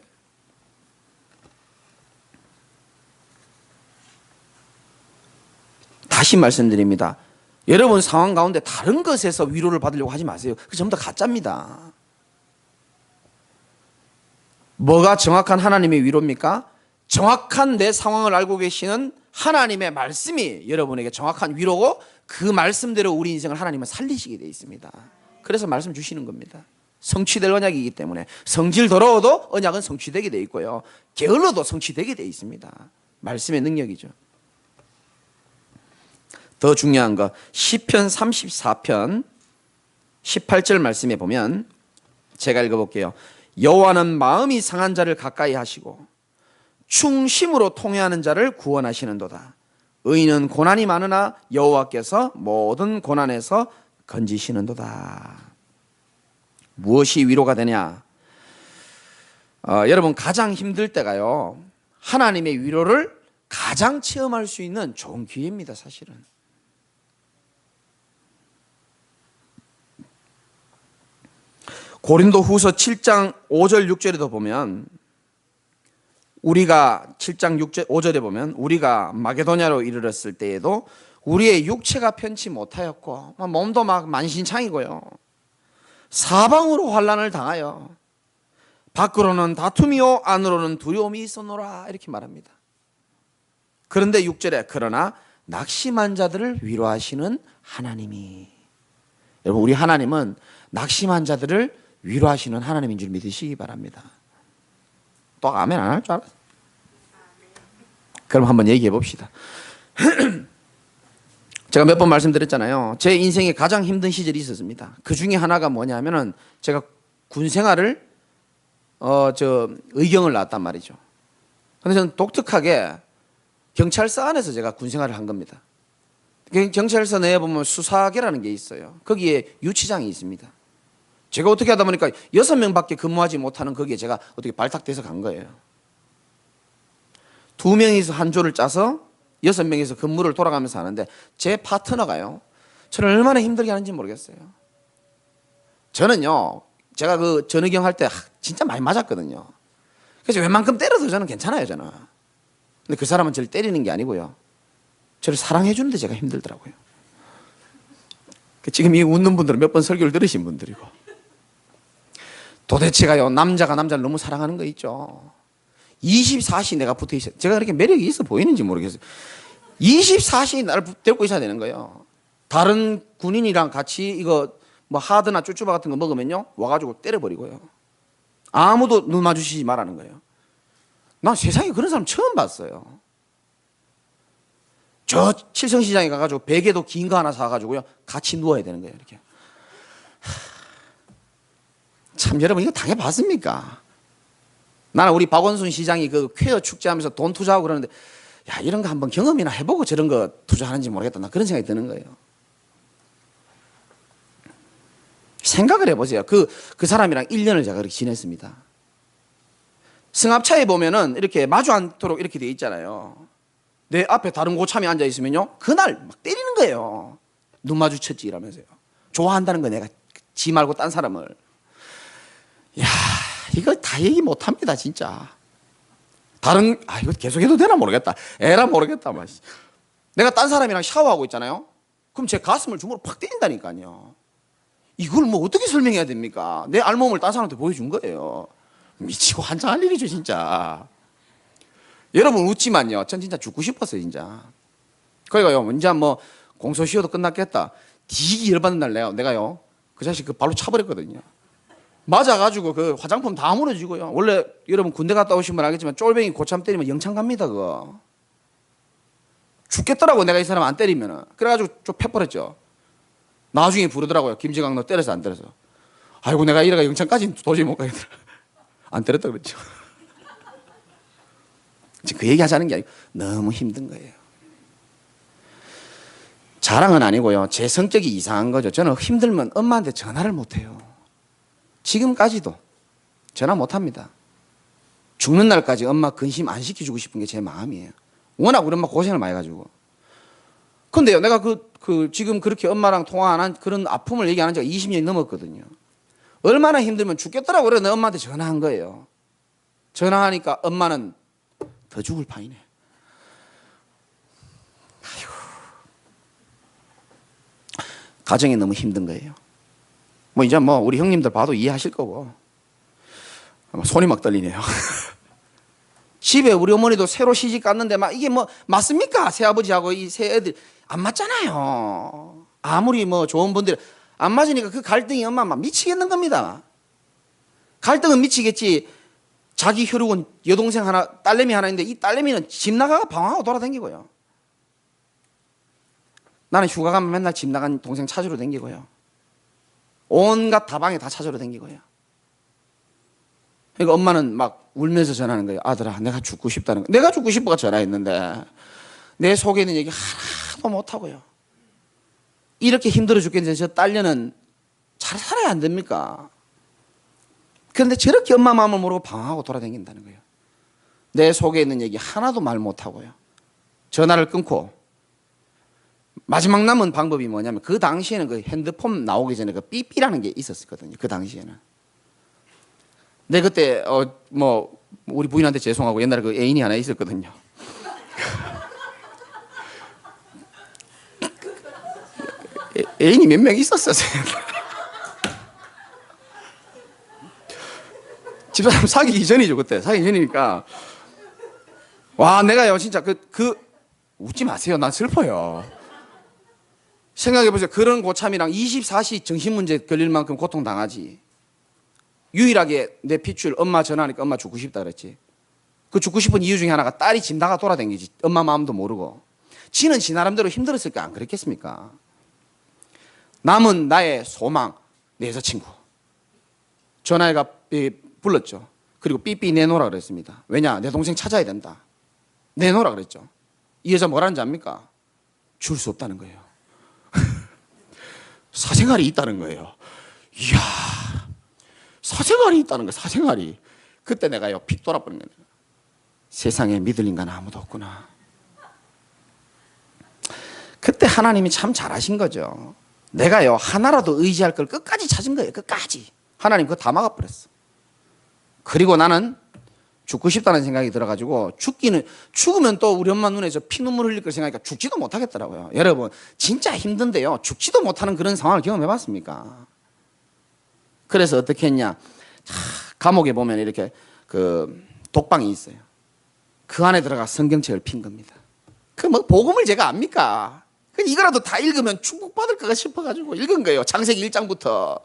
S1: 다시 말씀드립니다. 여러분 상황 가운데 다른 것에서 위로를 받으려고 하지 마세요. 그게 전부 다 가짜입니다. 뭐가 정확한 하나님의 위로입니까? 정확한 내 상황을 알고 계시는 하나님의 말씀이 여러분에게 정확한 위로고, 그 말씀대로 우리 인생을 하나님은 살리시게 되어 있습니다. 그래서 말씀 주시는 겁니다. 성취될 언약이기 때문에 성질 더러워도 언약은 성취되게 되어 있고요, 게을러도 성취되게 되어 있습니다. 말씀의 능력이죠. 더 중요한 거, 시편 34편 18절 말씀에 보면, 제가 읽어볼게요. 여호와는 마음이 상한 자를 가까이 하시고 충심으로 통회하는 자를 구원하시는도다. 의인은 고난이 많으나 여호와께서 모든 고난에서 건지시는도다. 무엇이 위로가 되냐? 여러분 가장 힘들 때가요, 하나님의 위로를 가장 체험할 수 있는 좋은 기회입니다. 사실은 고린도후서 7장 5절 6절에도 보면, 우리가 7장 6절 5절에 보면 우리가 마게도냐로 이르렀을 때에도 우리의 육체가 편치 못하였고 몸도 막 만신창이고요, 사방으로 환난을 당하여 밖으로는 다툼이요 안으로는 두려움이 있었노라, 이렇게 말합니다. 그런데 6절에 그러나 낙심한 자들을 위로하시는 하나님이, 여러분 우리 하나님은 낙심한 자들을 위로하시는 하나님인 줄 믿으시기 바랍니다. 또 아멘 안 할 줄 알았어. 그럼 한번 얘기해 봅시다. 제가 몇 번 말씀드렸잖아요. 제 인생에 가장 힘든 시절이 있었습니다. 그 중에 하나가 뭐냐면은 제가 군 생활을 의경을 나왔단 말이죠. 근데 저는 독특하게 경찰서 안에서 제가 군 생활을 한 겁니다. 경찰서 내에 보면 수사계라는 게 있어요. 거기에 유치장이 있습니다. 제가 어떻게 하다 보니까 6명밖에 근무하지 못하는 거기에 제가 어떻게 발탁돼서 간 거예요. 2명이서 한 조를 짜서 6명이서 근무를 돌아가면서 하는데, 제 파트너가요, 저를 얼마나 힘들게 하는지 모르겠어요. 저는요, 제가 그 전의경 할 때 진짜 많이 맞았거든요. 그래서 웬만큼 때려도 저는 괜찮아요, 저는. 근데 그 사람은 저를 때리는 게 아니고요, 저를 사랑해 주는데 제가 힘들더라고요. 지금 이 웃는 분들은 몇 번 설교를 들으신 분들이고, 도대체가요, 남자가 남자를 너무 사랑하는 거 있죠. 24시 내가 붙어 있어요. 제가 그렇게 매력이 있어 보이는지 모르겠어요. 24시 나를 데리고 있어야 되는 거예요. 다른 군인이랑 같이 이거 뭐 하드나 쭈쭈바 같은 거 먹으면요, 와가지고 때려버리고요. 아무도 눈 마주치지 말라는 거예요. 난 세상에 그런 사람 처음 봤어요. 저 칠성시장에 가가지고 베개도 긴 거 하나 사가지고요, 같이 누워야 되는 거예요. 이렇게. 참 여러분 이거 당해봤습니까? 나는 우리 박원순 시장이 그 퀘어 축제하면서 돈 투자하고 그러는데, 야 이런 거 한번 경험이나 해보고 저런 거 투자하는지 모르겠다, 나 그런 생각이 드는 거예요. 생각을 해보세요. 그 사람이랑 1년을 제가 그렇게 지냈습니다. 승합차에 보면은 이렇게 마주 않도록 이렇게 돼 있잖아요. 내 앞에 다른 고참이 앉아 있으면요, 그날 막 때리는 거예요. 눈 마주쳤지 이러면서요. 좋아한다는 거, 내가 지 말고 딴 사람을. 야, 이거 다 얘기 못 합니다, 진짜. 이거 계속해도 되나 모르겠다. 에라 모르겠다. 내가 딴 사람이랑 샤워하고 있잖아요. 그럼 제 가슴을 주먹으로 팍 때린다니까요. 이걸 뭐 어떻게 설명해야 됩니까? 내 알몸을 딴 사람한테 보여준 거예요. 미치고 환장할 일이죠, 진짜. 여러분 웃지만요, 전 진짜 죽고 싶었어요, 진짜. 그러니까요, 이제 뭐 공소시효도 끝났겠다, 되게 열받는 날 내가요, 그 자식 그 발로 차버렸거든요. 맞아가지고 그 화장품 다 무너지고요. 원래 여러분 군대 갔다 오신 분 알겠지만 쫄병이 고참 때리면 영창 갑니다, 그거. 죽겠더라고, 내가 이 사람 안 때리면은. 그래가지고 좀 패버렸죠. 나중에 부르더라고요. 김지강 너 때려서 안 때려서. 아이고 내가 이래가 영창까지 도저히 못 가겠더라. 안 때렸다 그랬죠. 지금 그 얘기 하자는 게 아니고 너무 힘든 거예요. 자랑은 아니고요, 제 성격이 이상한 거죠. 저는 힘들면 엄마한테 전화를 못 해요. 지금까지도 전화 못 합니다. 죽는 날까지 엄마 근심 안 시켜주고 싶은 게 제 마음이에요. 워낙 우리 엄마 고생을 많이 해가지고. 근데요, 내가 지금 그렇게 엄마랑 통화 안 한 그런 아픔을 얘기 안 한 지가 20년이 넘었거든요. 얼마나 힘들면 죽겠더라고. 그래 내 엄마한테 전화한 거예요. 전화하니까 엄마는 더 죽을 판이네. 아이고. 가정이 너무 힘든 거예요. 뭐 이제 뭐 우리 형님들 봐도 이해하실 거고. 손이 막 떨리네요. 집에 우리 어머니도 새로 시집 갔는데 막 이게 뭐 맞습니까? 새아버지하고 이 새 애들 안 맞잖아요. 아무리 뭐 좋은 분들 안 맞으니까 그 갈등이 엄마 막 미치겠는 겁니다. 갈등은 미치겠지. 자기 혈육은 여동생 하나, 딸내미 하나 있는데 이 딸내미는 집 나가가 방황하고 돌아다니고요. 나는 휴가 가면 맨날 집 나간 동생 찾으러 다니고요. 온갖 다방에 다 찾으러 다니고요. 그러니까 엄마는 막 울면서 전화하는 거예요. 아들아, 내가 죽고 싶다는 거. 내가 죽고 싶어가 전화했는데 내 속에 있는 얘기 하나도 못하고요. 이렇게 힘들어 죽겠는데 저 딸녀는 잘 살아야 안 됩니까? 그런데 저렇게 엄마 마음을 모르고 방황하고 돌아다닌다는 거예요. 내 속에 있는 얘기 하나도 말 못하고요. 전화를 끊고 마지막 남은 방법이 뭐냐면 그 당시에는 그 핸드폰 나오기 전에 그 삐삐라는 게 있었거든요. 그 당시에는. 내 그때 뭐 우리 부인한테 죄송하고 옛날에 그 애인이 하나 있었거든요. 애인이 몇 명 있었어요. 집사람 사귀기 전이죠. 그때 사귀기 전이니까 와 내가요 진짜 웃지 마세요. 난 슬퍼요. 생각해보세요. 그런 고참이랑 24시 정신문제 걸릴 만큼 고통당하지. 유일하게 내 핏줄 엄마 전화하니까 엄마 죽고 싶다 그랬지. 그 죽고 싶은 이유 중에 하나가 딸이 집 나가 돌아다니지. 엄마 마음도 모르고. 지는 지 나름대로 힘들었을까 안 그랬겠습니까? 남은 나의 소망 내 여자친구. 전화해가 불렀죠. 그리고 삐삐 내놓으라 그랬습니다. 왜냐 내 동생 찾아야 된다. 내놓으라 그랬죠. 이 여자 뭐라는지 압니까? 줄 수 없다는 거예요. 사생활이 있다는 거예요. 이야 사생활이 있다는 거예요. 사생활이. 그때 내가요 픽 돌아버린 거예요. 세상에 믿을 인간 아무도 없구나. 그때 하나님이 참 잘하신 거죠. 내가요 하나라도 의지할 걸 끝까지 찾은 거예요. 끝까지. 하나님 그거 다 막아버렸어. 그리고 나는 죽고 싶다는 생각이 들어가지고 죽으면 또 우리 엄마 눈에 저 피눈물 흘릴 걸 생각하니까 죽지도 못하겠더라고요. 여러분 진짜 힘든데요. 죽지도 못하는 그런 상황을 경험해봤습니까? 그래서 어떻게 했냐. 감옥에 보면 이렇게 그 독방이 있어요. 그 안에 들어가 성경책을 핀 겁니다. 그 뭐 복음을 제가 압니까? 이거라도 다 읽으면 축복받을까 싶어가지고 읽은 거예요. 창세기 1장부터.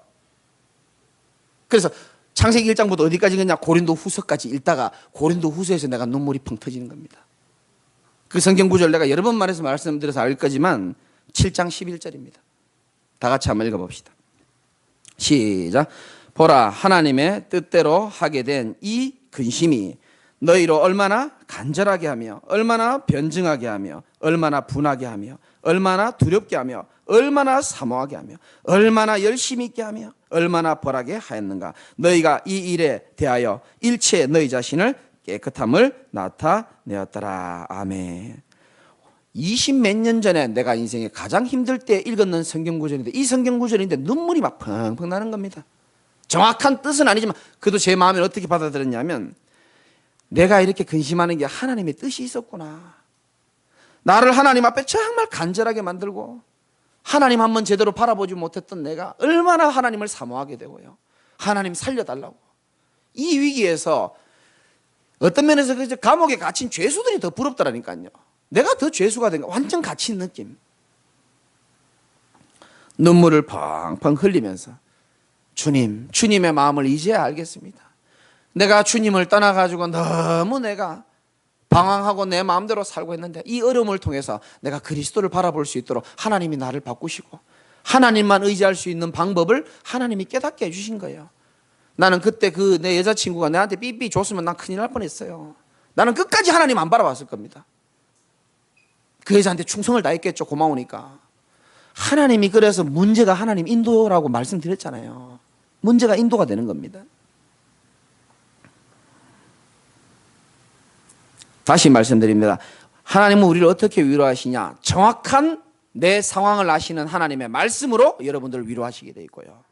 S1: 그래서 창세기 1장부터 어디까지 읽냐 고린도 후서까지 읽다가 고린도 후서에서 내가 눈물이 펑 터지는 겁니다. 그 성경 구절 내가 여러 번 말씀드려서 알 거지만 7장 11절입니다. 다 같이 한번 읽어봅시다. 시작. 보라 하나님의 뜻대로 하게 된 이 근심이 너희로 얼마나 간절하게 하며 얼마나 변증하게 하며 얼마나 분하게 하며 얼마나 두렵게 하며 얼마나 사모하게 하며 얼마나 열심히 있게 하며 얼마나 벌하게 하였는가. 너희가 이 일에 대하여 일체 너희 자신을 깨끗함을 나타내었더라. 아멘. 20몇 년 전에 내가 인생에 가장 힘들 때 읽었는 성경 구절인데 이 성경 구절인데 눈물이 막 펑펑 나는 겁니다. 정확한 뜻은 아니지만 그래도 제 마음에 어떻게 받아들였냐면 내가 이렇게 근심하는 게 하나님의 뜻이 있었구나. 나를 하나님 앞에 정말 간절하게 만들고 하나님 한번 제대로 바라보지 못했던 내가 얼마나 하나님을 사모하게 되고요. 하나님 살려달라고. 이 위기에서 어떤 면에서 감옥에 갇힌 죄수들이 더 부럽더라니까요. 내가 더 죄수가 된 거 완전 갇힌 느낌. 눈물을 펑펑 흘리면서 주님의 마음을 이제야 알겠습니다. 내가 주님을 떠나가지고 너무 내가 방황하고 내 마음대로 살고 있는데 이 어려움을 통해서 내가 그리스도를 바라볼 수 있도록 하나님이 나를 바꾸시고 하나님만 의지할 수 있는 방법을 하나님이 깨닫게 해주신 거예요. 나는 그때 그 내 여자친구가 내한테 삐삐 줬으면 난 큰일 날 뻔했어요. 나는 끝까지 하나님 안 바라봤을 겁니다. 그 여자한테 충성을 다했겠죠. 고마우니까. 하나님이 그래서 문제가 하나님 인도라고 말씀드렸잖아요. 문제가 인도가 되는 겁니다. 다시 말씀드립니다. 하나님은 우리를 어떻게 위로하시냐? 정확한 내 상황을 아시는 하나님의 말씀으로 여러분들을 위로하시게 되어 있고요.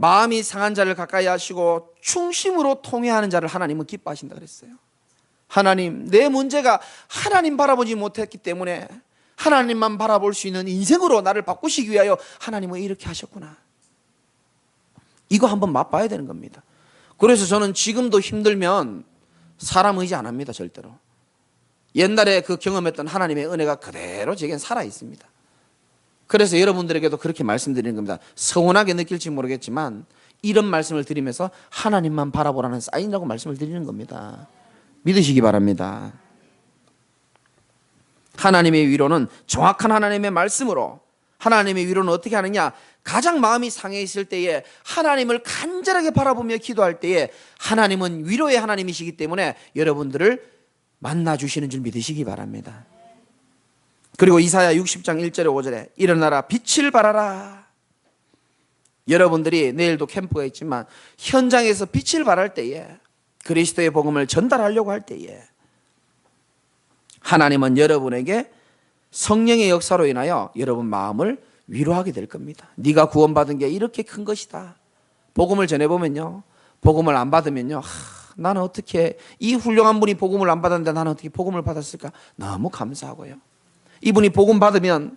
S1: 마음이 상한 자를 가까이 하시고 충심으로 통회하는 자를 하나님은 기뻐하신다 그랬어요. 하나님, 내 문제가 하나님 바라보지 못했기 때문에 하나님만 바라볼 수 있는 인생으로 나를 바꾸시기 위하여 하나님은 이렇게 하셨구나. 이거 한번 맛봐야 되는 겁니다. 그래서 저는 지금도 힘들면 사람 의지 안 합니다. 절대로. 옛날에 그 경험했던 하나님의 은혜가 그대로 제겐 살아 있습니다. 그래서 여러분들에게도 그렇게 말씀드리는 겁니다. 서운하게 느낄지 모르겠지만 이런 말씀을 드리면서 하나님만 바라보라는 사인이라고 말씀을 드리는 겁니다. 믿으시기 바랍니다. 하나님의 위로는 정확한 하나님의 말씀으로, 하나님의 위로는 어떻게 하느냐, 가장 마음이 상해 있을 때에 하나님을 간절하게 바라보며 기도할 때에 하나님은 위로의 하나님이시기 때문에 여러분들을 만나주시는 줄 믿으시기 바랍니다. 그리고 이사야 60장 1절에 5절에 일어나라 빛을 발하라. 여러분들이 내일도 캠프가 있지만 현장에서 빛을 발할 때에, 그리스도의 복음을 전달하려고 할 때에 하나님은 여러분에게 성령의 역사로 인하여 여러분 마음을 위로하게 될 겁니다. 네가 구원받은 게 이렇게 큰 것이다. 복음을 전해보면요, 복음을 안 받으면요, 나는 어떻게, 이 훌륭한 분이 복음을 안 받았는데 나는 어떻게 복음을 받았을까? 너무 감사하고요, 이분이 복음 받으면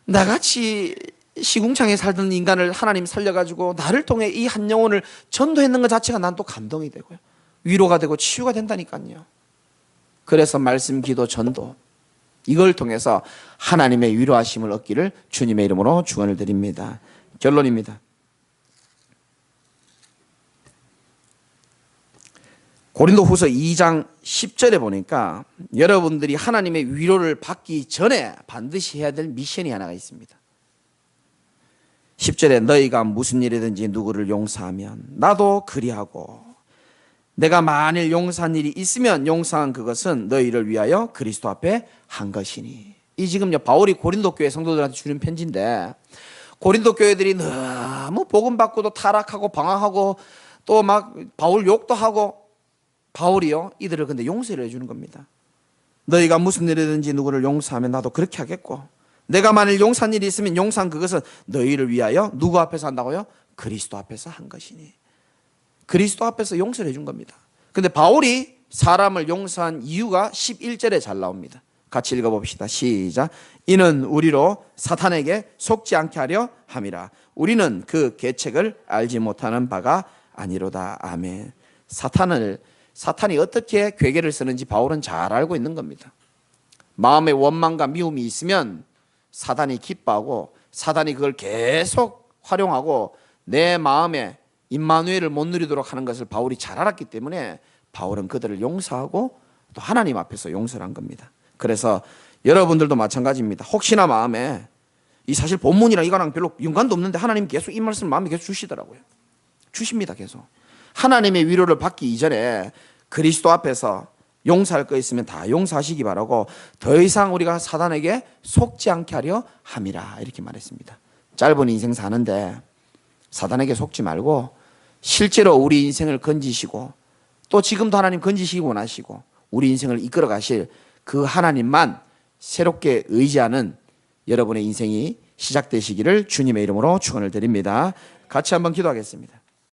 S1: 나같이 시궁창에 살던 인간을 하나님 살려가지고 나를 통해 이 한 영혼을 전도했는 것 자체가 난 또 감동이 되고요, 위로가 되고 치유가 된다니까요. 그래서 말씀, 기도, 전도, 이걸 통해서 하나님의 위로하심을 얻기를 주님의 이름으로 축원을 드립니다. 결론입니다. 고린도후서 2장 10절에 보니까 여러분들이 하나님의 위로를 받기 전에 반드시 해야 될 미션이 하나가 있습니다. 10절에 너희가 무슨 일이든지 누구를 용서하면 나도 그리하고, 내가 만일 용서한 일이 있으면 용서한 그것은 너희를 위하여 그리스도 앞에 한 것이니. 이 지금요, 바울이 고린도 교회 성도들한테 주는 편지인데, 고린도 교회들이 너무 복음 받고도 타락하고 방황하고 또 막 바울 욕도 하고, 바울이요, 이들을 근데 용서를 해주는 겁니다. 너희가 무슨 일이든지 누구를 용서하면 나도 그렇게 하겠고, 내가 만일 용서한 일이 있으면 용서한 그것은 너희를 위하여 누구 앞에서 한다고요? 그리스도 앞에서 한 것이니. 그리스도 앞에서 용서를 해준 겁니다. 근데 바울이 사람을 용서한 이유가 11절에 잘 나옵니다. 같이 읽어봅시다. 시작. 이는 우리로 사탄에게 속지 않게 하려 함이라. 우리는 그 계책을 알지 못하는 바가 아니로다. 아멘. 사탄이 어떻게 괴계를 쓰는지 바울은 잘 알고 있는 겁니다. 마음에 원망과 미움이 있으면 사단이 기뻐하고, 사단이 그걸 계속 활용하고 내 마음에 임마누엘을 못 누리도록 하는 것을 바울이 잘 알았기 때문에 바울은 그들을 용서하고 또 하나님 앞에서 용서를 한 겁니다. 그래서 여러분들도 마찬가지입니다. 혹시나 마음에, 이 사실 본문이랑 이거랑 별로 연관도 없는데 하나님 계속 이 말씀을 마음에 계속 주시더라고요. 주십니다. 계속. 하나님의 위로를 받기 이전에 그리스도 앞에서 용서할 거 있으면 다 용서하시기 바라고, 더 이상 우리가 사단에게 속지 않게 하려 함이라, 이렇게 말했습니다. 짧은 인생 사는데 사단에게 속지 말고 실제로 우리 인생을 건지시고, 또 지금도 하나님 건지시기 원하시고 우리 인생을 이끌어 가실 그 하나님만 새롭게 의지하는 여러분의 인생이 시작되시기를 주님의 이름으로 축원을 드립니다. 같이 한번 기도하겠습니다.